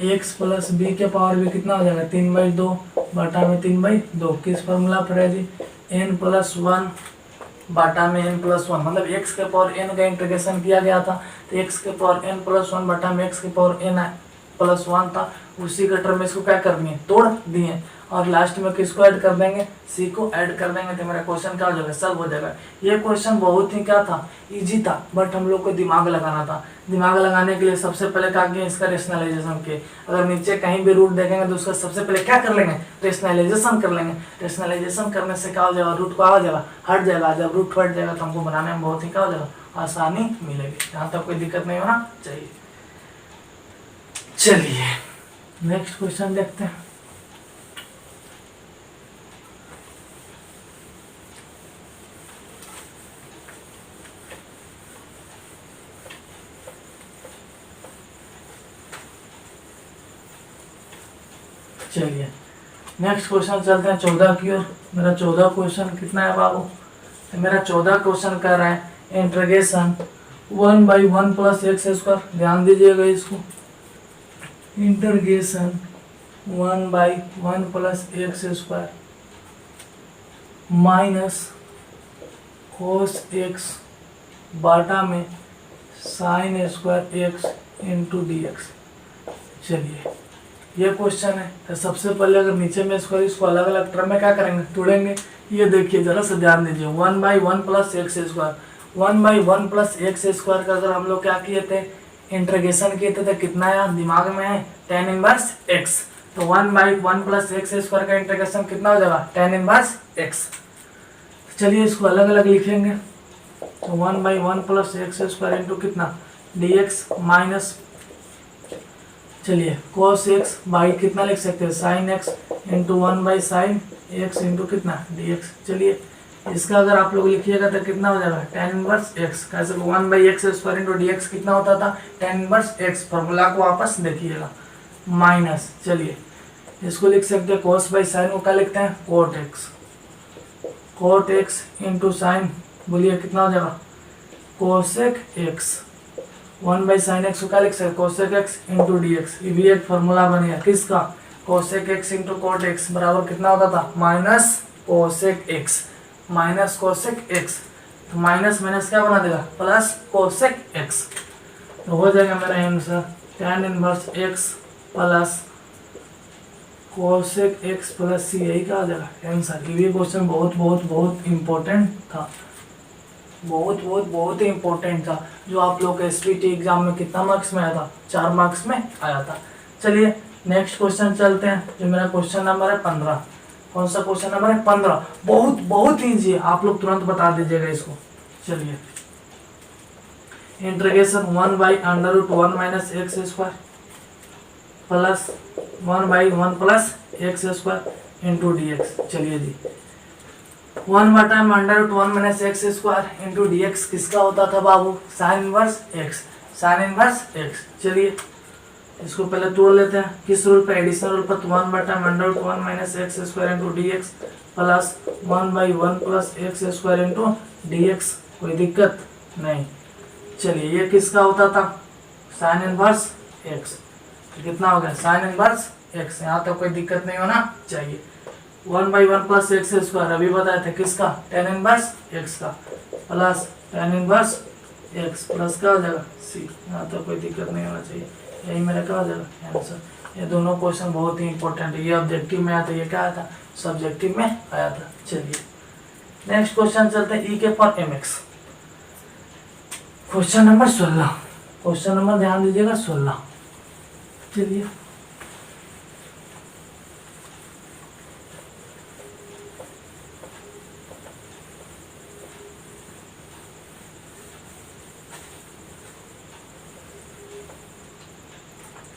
x प्लस बी के पावर भी कितना हो जाएगा 3/2 बाटा में 3/2। किस फॉर्मूला पर है जी n प्लस 1 बाटा में n प्लस 1, मतलब x के पावर n का इंटीग्रेशन किया गया था तो x के पावर n प्लस 1 बटा में x के पावर n प्लस 1 था, उसी के टर्म में इसको क्या कर दिए तोड़ दिए और लास्ट में किसको ऐड कर देंगे, सी को ऐड कर देंगे, तो मेरा क्वेश्चन क्या हो जाएगा, सॉल्व हो जाएगा। ये क्वेश्चन बहुत ही क्या था, इजी था, बट हम लोग को दिमाग लगाना था। दिमाग लगाने के लिए सबसे पहले क्या किया, इसका रेशनलाइजेशन किए। अगर नीचे कहीं भी रूट देखेंगे तो उसका सबसे पहले क्या कर लेंगे, रेशनलाइजेशन कर लेंगे। रेशनलाइजेशन करने से क्या हो जाएगा, रूट को आ जाएगा, हट जाएगा। जब रूट हट जाएगा तो हमको बनाने में बहुत ही क्या हो जाएगा, आसानी मिलेगी। यहाँ तक कोई दिक्कत नहीं होना चाहिए। चलिए नेक्स्ट क्वेश्चन देखते हैं। चलिए नेक्स्ट क्वेश्चन चलते हैं 14 की ओर। मेरा 14 क्वेश्चन कितना है बाबू, तो मेरा 14 क्वेश्चन कर रहा है इंटीग्रेशन 1/1 प्लस एक्स स्क्वायर। ध्यान दीजिएगा इसको, integration 1/1 plus X square minus cos X बाटा में sine square x into D X. चलिए ये क्वेश्चन है, तो सबसे पहले अगर नीचे में इसको अलग अलग टर्म में क्या करेंगे, तोड़ेंगे। ये देखिए जरा से ध्यान दीजिए, 1/1 plus X square, 1/1 plus X square का अगर हम लोग क्या किए थे, इंटीग्रेशन किए थे, तो कितना है दिमाग में है, tan इनवर्स x। तो 1/1 प्लस एक्स स्क्वायर का इंटीग्रेशन कितना हो जाएगा, tan इनवर्स x। चलिए इसको अलग अलग लिखेंगे, तो 1/1 प्लस एक्स स्क्वायर इंटू कितना dx माइनस, चलिए cos x बाई कितना लिख सकते हैं, sin x into 1/sin x into कितना dx। चलिए इसका अगर आप लोग लिखिएगा तो कितना हो जाएगा, tan इनवर्स x। कैसे 1/x स्क्वायर इंटू dx कितना होता था, tan इनवर्स x। फॉर्मूला को वापस देखिएगा, माइनस, चलिए इसको लिख सकते हैं cos बाई साइन को क्या लिखते हैं, cot x। cot x into sine बोलिए कितना हो जाएगा, cosec x। 1/sin x को क्या लिख सकते हैं, cosec x इंटू dx। ये भी एक फॉर्मूला बन गया किसका, cosec x into cot x बराबर कितना होता था, minus cosec x, minus cosec x। तो माइनस माइनस क्या बना देगा, प्लस cosec x। तो हो जाएगा मेरा answer tan inverse x plus cosec x plus c, यही क्या हो जाएगा आंसर। ये भी क्वेश्चन बहुत बहुत बहुत इम्पोर्टेंट था, बहुत ही इम्पोर्टेंट था, जो आप लोग के एसपीटी एग्जाम में कितना मार्क्स में आया था, 4 मार्क्स में आया था। चलिए नेक्स्ट क्वेश्चन चलते हैं, जो मेरा क्वेश्चन नंबर है 15। कौन सा क्वेश्चन नंबर है, 15। बहुत ईजी है, आप लोग तुरंत बता दीजिएगा इसको। चलिए integration 1/√1 minus X square plus 1/1 plus X square into dx। चलिए जी 1/√1 minus X square into dx किसका होता था बाबू, sine inverse x, sine inverse x। चलिए इसको पहले तोड़ लेते हैं, किस रूल पे, एडिशन रूल पर। 1/√1 minus X square into dx plus 1/1 plus X square into dx। कोई दिक्कत नहीं। चलिए ये किसका होता था, साइन इनवर्स x। तो कितना हो गया, साइन इनवर्स x। यहाँ तक कोई दिक्कत नहीं होना चाहिए। 1/1 प्लस एक्स स्क्वायर अभी बताए थे किसका, tan इनवर्स x का, plus tan inverse x plus क्या हो जाएगा c। यहाँ तो कोई दिक्कत नहीं होना चाहिए, यही मेरा क्या हो जाएगा आंसर। ये दोनों क्वेश्चन बहुत ही इंपॉर्टेंट है, ये ऑब्जेक्टिव में आया था, ये क्या आया था, सब्जेक्टिव में आया था। चलिए नेक्स्ट क्वेश्चन चलते हैं, e के power mx। Question number 16, question number ध्यान दीजिएगा 16। चलिए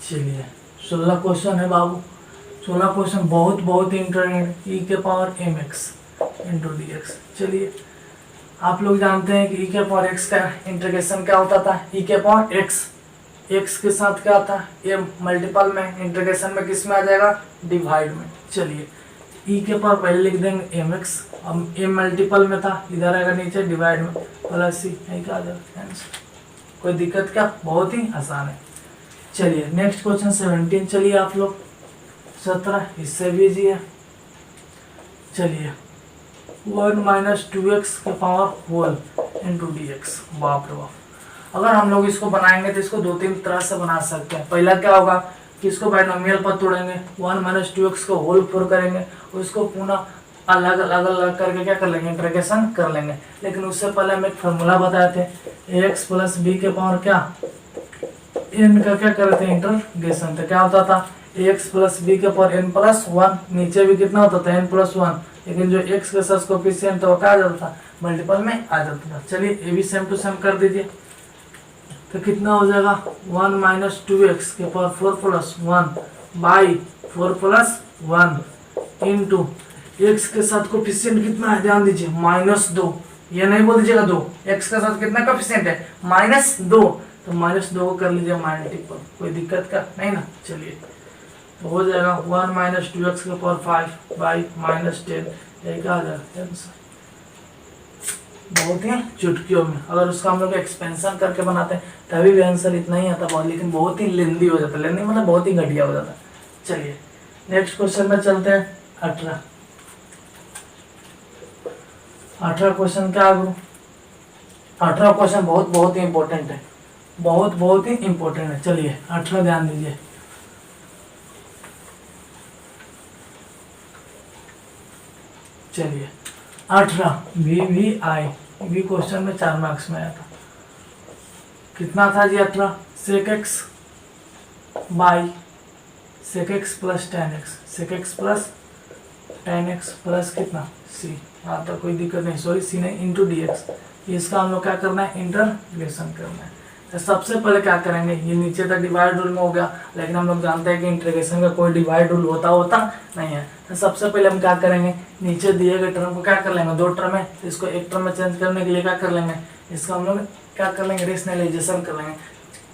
चलिए 16 क्वेश्चन है बाबू। 16 क्वेश्चन बहुत ही इंटरेस्टिंग, ई के पावर mx इंटू dx। चलिए आप लोग जानते हैं कि ई के पावर x का इंटीग्रेशन क्या होता था, ई के पावर x, x के साथ क्या था, m मल्टीपल में, इंटीग्रेशन में किस में आ जाएगा, डिवाइड में। चलिए ई के पावर पहले लिख देंगे mx, अब m मल्टीपल में था, इधर आएगा नीचे डिवाइड में, प्लस c, यही क्या आ जाएगा आंसर। कोई दिक्कत क्या, बहुत ही आसान है। चलिए नेक्स्ट क्वेश्चन 17। चलिए आप लोग 17 इससे भी इजी है। चलिए 1 माइनस 2x के पावर होल इंटू dx। बाप रे बाप, अगर हम लोग इसको बनाएंगे तो इसको 2-3 तरह से बना सकते हैं। पहला क्या होगा, किसको बाइनोमियल पद तोड़ेंगे, 1 माइनस 2x को होल 4 करेंगे, उसको पुनः अलग अलग अलग करके क्या कर लेंगे, इंटीग्रेशन कर लेंगे। लेकिन उससे पहले हम एक फॉर्मूला बताए थे, ax प्लस बी के पावर क्या n का क्या करते हैं इंटीग्रेशन, तो क्या होता था ax प्लस बी के पावर n प्लस 1, नीचे भी कितना होता था n प्लस 1, लेकिन जो x के साथ कोफिशिएंट तो क्या आ जाता था, मल्टीपल में आ जाता था। चलिए ये भी सेम टू सेम कर दीजिए, तो कितना हो जाएगा 1 माइनस 2x के power 4 plus 1 by 4 plus 1 into x के साथ कोफिशिएंट कितना है, ध्यान दीजिए -2, ये नहीं बोल दीजिएगा 2, एक्स के साथ कितना कोफिशिएंट है -2, तो -2 को कर लीजिए मल्टीपल, कोई दिक्कत का नहीं ना। चलिए तो हो जाएगा 1 माइनस 2x के पावर 5 बाई -10, यही कहा जाएगा आंसर। बहुत ही चुटकियों में, अगर उसका हम लोग एक्सपेंशन करके बनाते हैं तभी भी आंसर इतना ही आता बहुत, लेकिन बहुत ही लेंदी हो जाता है, लेंदी मतलब बहुत ही घटिया हो जाता है। चलिए नेक्स्ट क्वेश्चन में चलते हैं। 18 क्वेश्चन क्या गुरु, 18 क्वेश्चन बहुत ही इंपॉर्टेंट है, बहुत ही इंपॉर्टेंट है। चलिए 18 ध्यान दीजिए। चलिए 18 VVI, वी क्वेश्चन में 4 मार्क्स में आया था। कितना था जी 18, sec x by sec x plus tan x, sec x plus tan x plus कितना c, यहाँ तक कोई दिक्कत नहीं, सॉरी c नहीं, इंटू डी एक्स। इसका हम लोग क्या करना है, इंटीग्रेशन करना है। तो सबसे पहले क्या करेंगे, ये नीचे तक डिवाइड रूल में हो गया, लेकिन हम लोग जानते हैं कि इंटीग्रेशन का कोई डिवाइड रूल होता नहीं है। तो सबसे पहले हम क्या करेंगे, नीचे दिए गए टर्म को क्या कर लेंगे, 2 टर्म है, इसको एक टर्म में चेंज करने के लिए क्या कर लेंगे, इसका हम लोग क्या कर लेंगे, रेशनलाइजेशन कर लेंगे,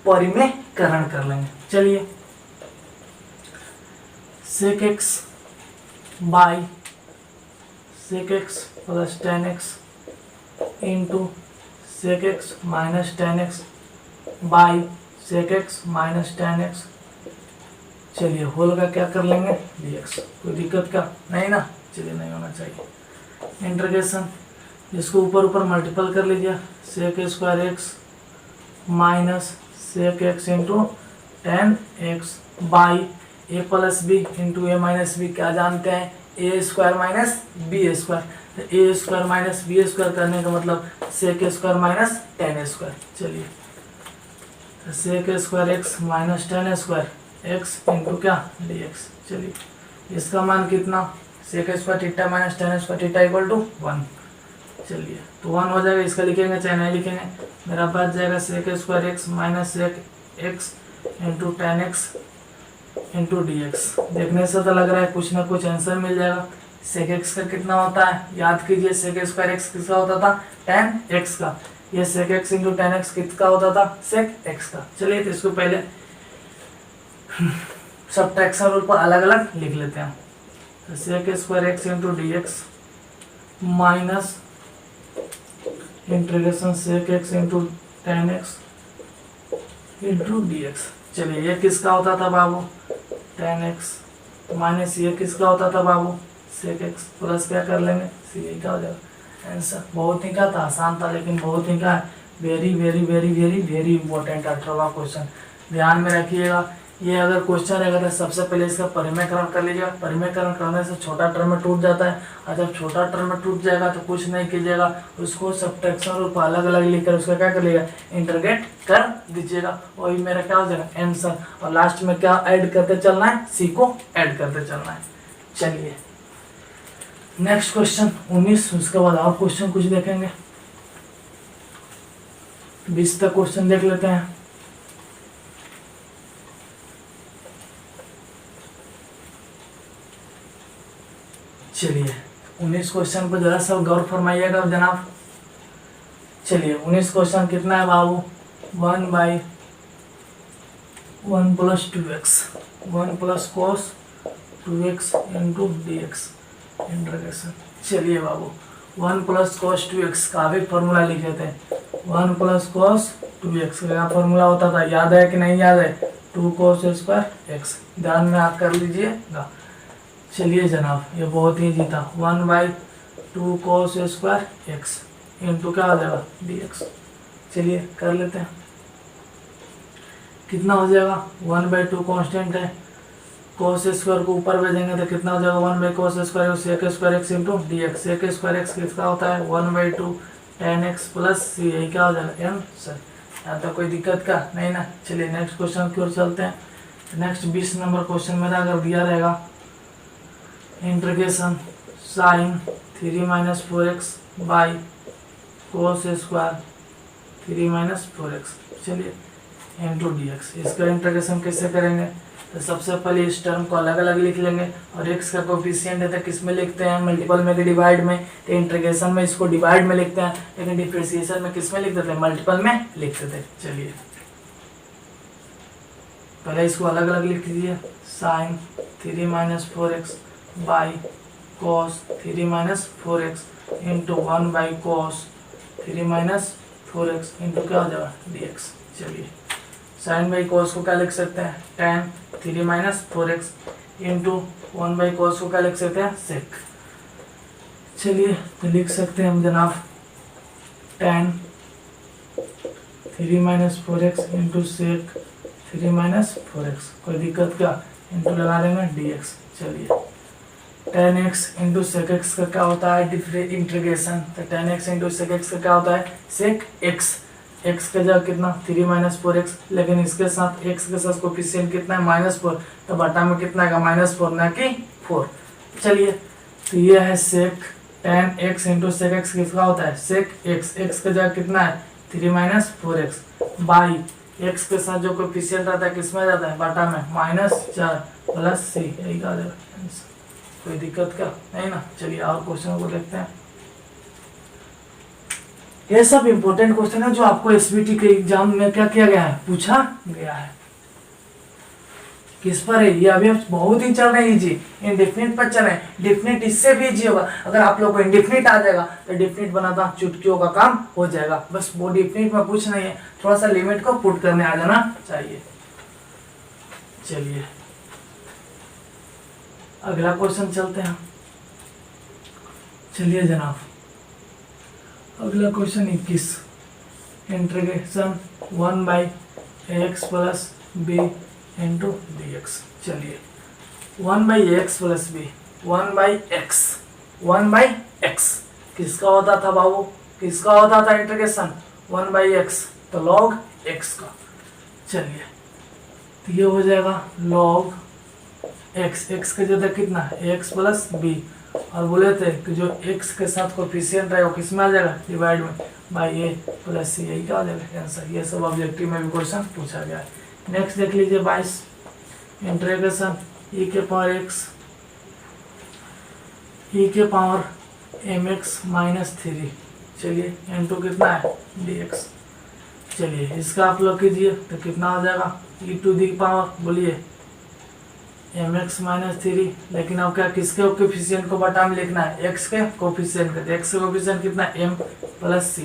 परिमेयकरण कर लेंगे। चलिए sec x by sec x plus tan x into sec x minus tan x by sec x minus tan x, चलिए होल का क्या कर लेंगे dx, कोई दिक्कत का नहीं ना। चलिए नहीं होना चाहिए। इंटीग्रेशन, जिसको ऊपर ऊपर मल्टीपल कर लीजिए, sec square x minus sec x into tan x by a plus b into a minus b, क्या जानते हैं a square minus b square, तो a square minus b square करने का मतलब sec square minus tan square. चलिए तो sec square x minus tan square x into क्या dx। चलिए इसका मान कितना, sec square theta minus tan square theta equal to 1। चलिए तो 1 हो जाएगा, इसका लिखेंगे चाहे नहीं लिखेंगे, मेरा बच जाएगा sec square x minus sec x into tan x into dx। देखने से तो लग रहा है कुछ ना कुछ आंसर मिल जाएगा। sec x का कितना होता है, याद कीजिए sec स्क्वायर एक्स किसका होता था, tan x का, ये sec x into tan x किसका होता था, sec x का। चलिए तो इसको पहले सब्ट्रैक्शन रूल पर अलग अलग लिख लेते हैं। तो sec square x into dx minus integration sec x into tan x into dx। चलिए ये किसका होता था बाबू, tan x माइनस ये किसका होता था बाबू, sec x प्लस क्या कर लेंगे c, क्या हो जाएगा आंसर। बहुत ही क्या था, आसान था, लेकिन बहुत ही क्या very very very very very important 18वां क्वेश्चन। ध्यान में रखिएगा, ये अगर क्वेश्चन रहेगा तो सबसे पहले इसका परिमेयकरण कर लीजिएगा। परिमेयकरण करने से छोटा टर्म में टूट जाता है, और जब छोटा टर्म में टूट जाएगा तो कुछ नहीं कीजिएगा, उसको सब्ट्रैक्शन रूप अलग अलग लिखकर उसका क्या कर लीजिएगा, इंटीग्रेट कर दीजिएगा, वही मेरा क्या हो जाएगा आंसर। और लास्ट में क्या ऐड करते चलना है, सी को ऐड करते चलना है। चलिए नेक्स्ट क्वेश्चन 19, उसके बाद और क्वेश्चन कुछ देखेंगे, 20 तक क्वेश्चन देख लेते हैं। चलिए 19 क्वेश्चन पर जरा सा गौर फरमाइएगा जनाब। चलिए 19 क्वेश्चन कितना है बाबू, 1 by 1 plus 2x 1 plus cos 2x into dx integration. चलिए बाबू 1 प्लस कॉस 2x का भी फॉर्मूला लिखे थे, 1 प्लस कॉस 2x का फॉर्मूला होता था, याद है कि नहीं याद है, 2 cos स्क्वायर x, ध्यान में आप कर लीजिएगा। चलिए जनाब ये बहुत ही जीता, 1 by 2 cos square x into क्या हो जाएगा dx। चलिए कर लेते हैं, कितना हो जाएगा 1/2 कांस्टेंट है, cos स्क्वायर को ऊपर भेजेंगे तो कितना हो जाएगा 1/cos square sec square x into D x. sec square x किसका होता है 1/2 tan x प्लस सी, यही क्या हो जाएगा आंसर। यहाँ तो कोई दिक्कत का नहीं ना। चलिए नेक्स्ट क्वेश्चन की ओर चलते हैं। नेक्स्ट 20 नंबर क्वेश्चन मेरा अगर दिया रहेगा integration sine 3 - 4x by cos square 3 - 4x, चलिए इंटू डी एक्स। इसका इंटीग्रेशन कैसे करेंगे, तो सबसे पहले इस टर्म को अलग अलग लिख लेंगे और x का कोफिशिएंट है तो किस में लिखते हैं मल्टीपल में कि डिवाइड में, तो इंटीग्रेशन में इसको डिवाइड में लिखते हैं, लेकिन डिफरेंशिएशन में किस में लिख देते हैं मल्टीपल में लिखते थे। चलिए पहले इसको अलग अलग लिख दीजिए, sine 3 - 4x by cos 3 - 4x into 1/cos 3 - 4x into क्या हो जाएगा dx। चलिए साइन बाई कॉस को क्या लिख सकते हैं tan 3 - 4x इंटू 1/cos को क्या लिख सकते हैं sec। चलिए तो लिख सकते हैं हम जनाब tan 3 - 4x into sec 3 - 4x, कोई दिक्कत क्या, इंटू लगा देंगे dx। चलिए tan x into sec x का क्या होता है इंटीग्रेशन, तो tan x into sec x का क्या होता है sec x। x का जगह कितना 3 - 4x, लेकिन इसके साथ x के साथ कोफिशिएंट कितना है -4, तो बटा में कितना आएगा -4 ना कि 4। चलिए तो ये है sec tan x into sec x किसका होता है sec x। x का जगह कितना है 3 - 4x बाई x के साथ जो कोफिशिएंट आता है किस में जाता है बटा में -4 प्लस c, यही का जाएगा आंसर। कोई दिक्कत क्या नहीं ना। चलिए और क्वेश्चन को देखते हैं। ये सब इंपॉर्टेंट क्वेश्चन है जो आपको एसबीटी के एग्जाम में क्या किया गया है पूछा गया है। किस पर है ये अभी बहुत ही चल रहे हैं जी, इंडेफिनिट पर चल रहे हैं। डेफिनेट इससे भी इजी होगा, अगर आप लोग को इंडेफिनिट आ जाएगा तो डेफिनेट बनाना चुटकियों का काम हो जाएगा। बस वो डेफिनेट में पूछ नहीं है, थोड़ा सा लिमिट को पुट करने आ जाना चाहिए। चलिए अगला क्वेश्चन चलते हैं। चलिए जनाब अगला question 21, integration 1/ax plus b into D X. चलिए 1/ax प्लस b 1/x किसका होता था बाबू, किसका होता था इंटीग्रेशन 1/x, तो log x का। चलिए तो ये हो जाएगा log x, x का जगह कितना है x प्लस b, और बोले थे कि जो x के साथ कोफिशिएंट रहेगा वो किस में आ जाएगा डिवाइड में बाई a प्लस c, यही क्या आ जाएगा आंसर। ये सब ऑब्जेक्टिव में भी क्वेश्चन पूछा गया है। नेक्स्ट देख लीजिए 22, इंटीग्रेशन e के पावर x e के पावर mx माइनस 3, चलिए इंटू कितना है dx। चलिए इसका आप लोग कीजिए तो कितना हो जाएगा e टू दी पावर बोलिए mx माइनस 3, लेकिन अब क्या किसके कोफिशिएंट को बटा में लिखना है x के कोफिशिएंट का, तो x के कोफिशिएंट कितना है m प्लस c,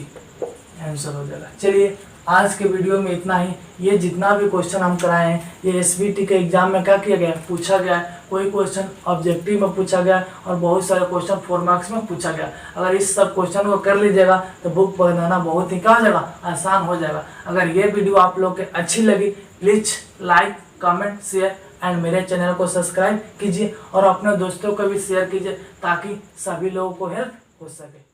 आंसर हो जाएगा। चलिए आज के वीडियो में इतना ही। ये जितना भी क्वेश्चन हम कराए हैं ये एसबीटी के एग्जाम में क्या किया गया है पूछा गया है। कोई क्वेश्चन ऑब्जेक्टिव में पूछा गया और बहुत सारे क्वेश्चन 4 मार्क्स में पूछा गया। अगर इस सब क्वेश्चन को कर लीजिएगा तो बुक बनाना बहुत ही क्या हो जाएगा आसान हो जाएगा। अगर ये वीडियो आप लोग के अच्छी लगी please like comment share and मेरे चैनल को सब्सक्राइब कीजिए और अपने दोस्तों को भी शेयर कीजिए ताकि सभी लोगों को हेल्प हो सके।